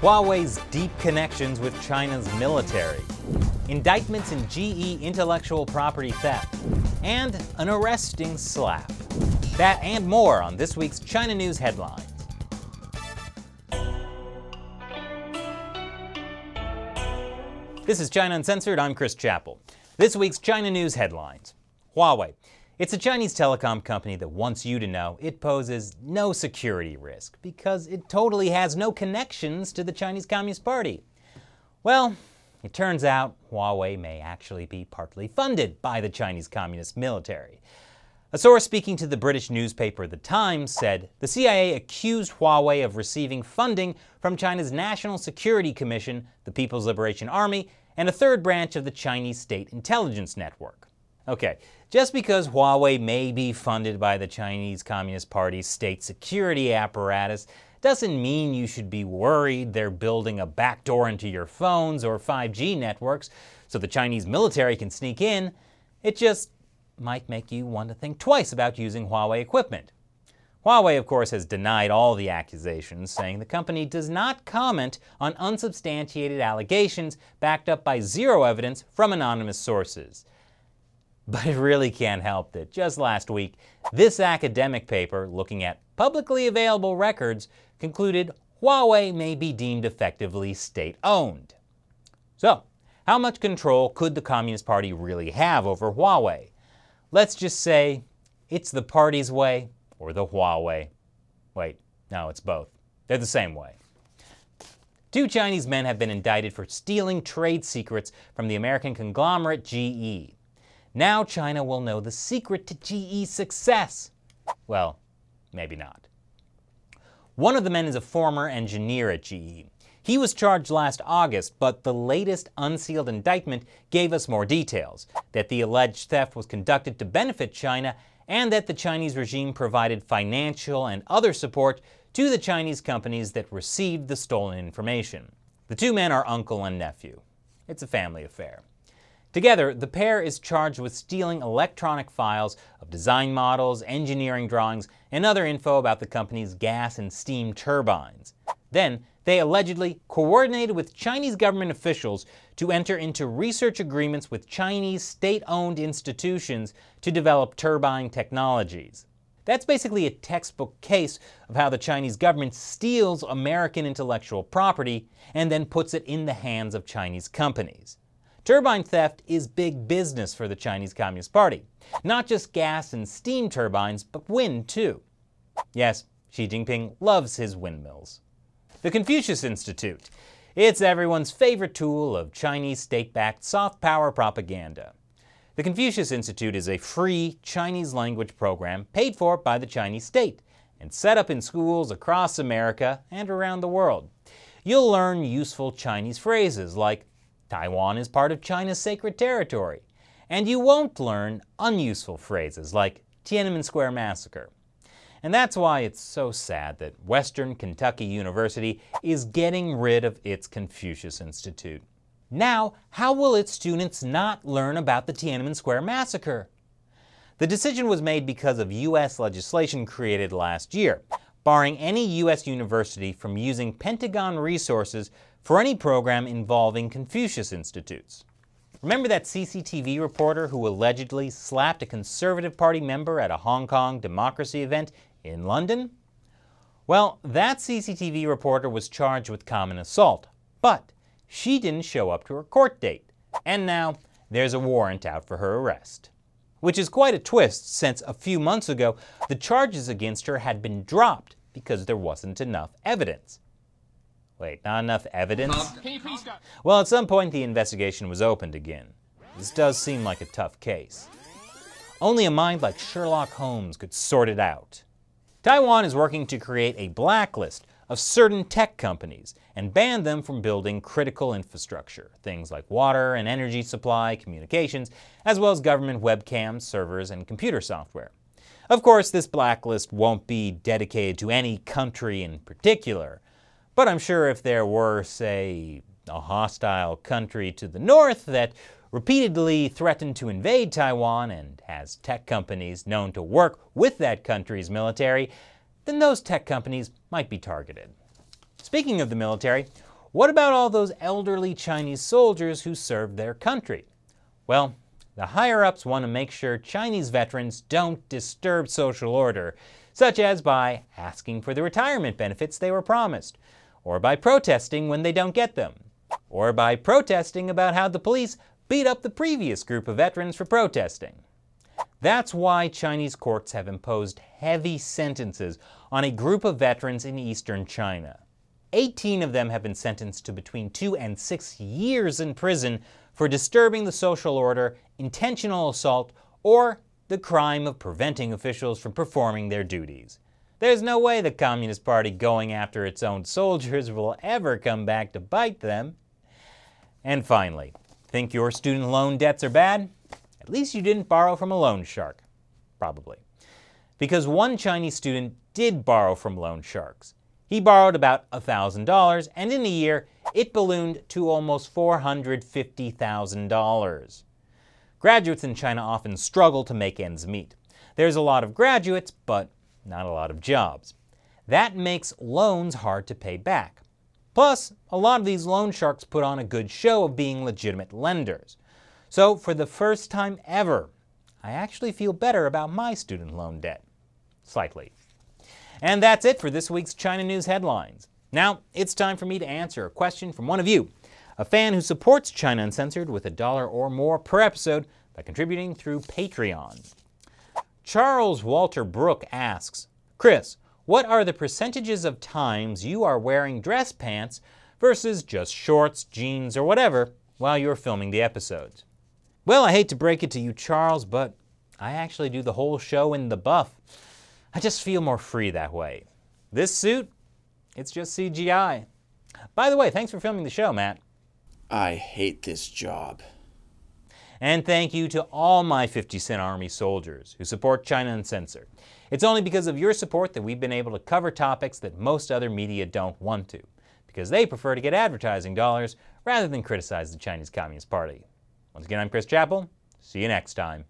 Huawei's deep connections with China's military, indictments in GE intellectual property theft, and an arresting slap. That and more on this week's China News Headlines. This is China Uncensored, I'm Chris Chappell. This week's China News Headlines. Huawei. It's a Chinese telecom company that wants you to know it poses no security risk because it totally has no connections to the Chinese Communist Party. Well, it turns out Huawei may actually be partly funded by the Chinese Communist military. A source speaking to the British newspaper The Times said the CIA accused Huawei of receiving funding from China's National Security Commission, the People's Liberation Army, and a third branch of the Chinese State Intelligence Network. Okay, just because Huawei may be funded by the Chinese Communist Party's state security apparatus doesn't mean you should be worried they're building a backdoor into your phones or 5G networks so the Chinese military can sneak in. It just might make you want to think twice about using Huawei equipment. Huawei, of course, has denied all the accusations, saying the company does not comment on unsubstantiated allegations backed up by zero evidence from anonymous sources. But it really can't help that just last week, this academic paper looking at publicly available records concluded Huawei may be deemed effectively state-owned. So, how much control could the Communist Party really have over Huawei? Let's just say it's the party's way or the Huawei. Wait, no, it's both. They're the same way. Two Chinese men have been indicted for stealing trade secrets from the American conglomerate GE. Now China will know the secret to GE's success. Well, maybe not. One of the men is a former engineer at GE. He was charged last August, but the latest unsealed indictment gave us more details, that the alleged theft was conducted to benefit China and that the Chinese regime provided financial and other support to the Chinese companies that received the stolen information. The two men are uncle and nephew. It's a family affair. Together, the pair is charged with stealing electronic files of design models, engineering drawings, and other info about the company's gas and steam turbines. Then, they allegedly coordinated with Chinese government officials to enter into research agreements with Chinese state-owned institutions to develop turbine technologies. That's basically a textbook case of how the Chinese government steals American intellectual property and then puts it in the hands of Chinese companies. Turbine theft is big business for the Chinese Communist Party. Not just gas and steam turbines, but wind too. Yes, Xi Jinping loves his windmills. The Confucius Institute. It's everyone's favorite tool of Chinese state-backed soft power propaganda. The Confucius Institute is a free Chinese language program paid for by the Chinese state and set up in schools across America and around the world. You'll learn useful Chinese phrases like Taiwan is part of China's sacred territory, and you won't learn unuseful phrases like Tiananmen Square Massacre. And that's why it's so sad that Western Kentucky University is getting rid of its Confucius Institute. Now, how will its students not learn about the Tiananmen Square Massacre? The decision was made because of U.S. legislation created last year, barring any U.S. university from using Pentagon resources for any program involving Confucius Institutes. Remember that CCTV reporter who allegedly slapped a Conservative Party member at a Hong Kong democracy event in London? Well, that CCTV reporter was charged with common assault, but she didn't show up to her court date, and now there's a warrant out for her arrest. Which is quite a twist, since a few months ago the charges against her had been dropped because there wasn't enough evidence. Wait, not enough evidence? Well, at some point the investigation was opened again. This does seem like a tough case. Only a mind like Sherlock Holmes could sort it out. Taiwan is working to create a blacklist of certain tech companies and ban them from building critical infrastructure, things like water and energy supply, communications, as well as government webcams, servers, and computer software. Of course, this blacklist won't be dedicated to any country in particular, but I'm sure if there were, say, a hostile country to the north that repeatedly threatened to invade Taiwan and has tech companies known to work with that country's military, then those tech companies might be targeted. Speaking of the military, What about all those elderly Chinese soldiers who served their country? Well, the higher-ups want to make sure Chinese veterans don't disturb social order, such as by asking for the retirement benefits they were promised, or by protesting when they don't get them, or by protesting about how the police beat up the previous group of veterans for protesting. That's why Chinese courts have imposed heavy sentences on a group of veterans in eastern China. 18 of them have been sentenced to between 2 and 6 years in prison for disturbing the social order, intentional assault, or the crime of preventing officials from performing their duties. There's no way the Communist Party going after its own soldiers will ever come back to bite them. And finally, think your student loan debts are bad? At least you didn't borrow from a loan shark. Probably. Because one Chinese student did borrow from loan sharks. He borrowed about $1,000, and in a year, it ballooned to almost $450,000. Graduates in China often struggle to make ends meet. There's a lot of graduates, but not a lot of jobs. That makes loans hard to pay back. Plus, a lot of these loan sharks put on a good show of being legitimate lenders. So, for the first time ever, I actually feel better about my student loan debt. Slightly. And that's it for this week's China News Headlines. Now, it's time for me to answer a question from one of you, a fan who supports China Uncensored with $1 or more per episode by contributing through Patreon. Charles Walter Brooke asks, Chris, what are the percentages of times you are wearing dress pants versus just shorts, jeans, or whatever while you're filming the episodes? Well, I hate to break it to you, Charles, but I actually do the whole show in the buff. I just feel more free that way. This suit, it's just CGI. By the way, thanks for filming the show, Matt. I hate this job. And thank you to all my 50-cent Army soldiers who support China Uncensored. It's only because of your support that we've been able to cover topics that most other media don't want to, because they prefer to get advertising dollars rather than criticize the Chinese Communist Party. Once again, I'm Chris Chappell. See you next time.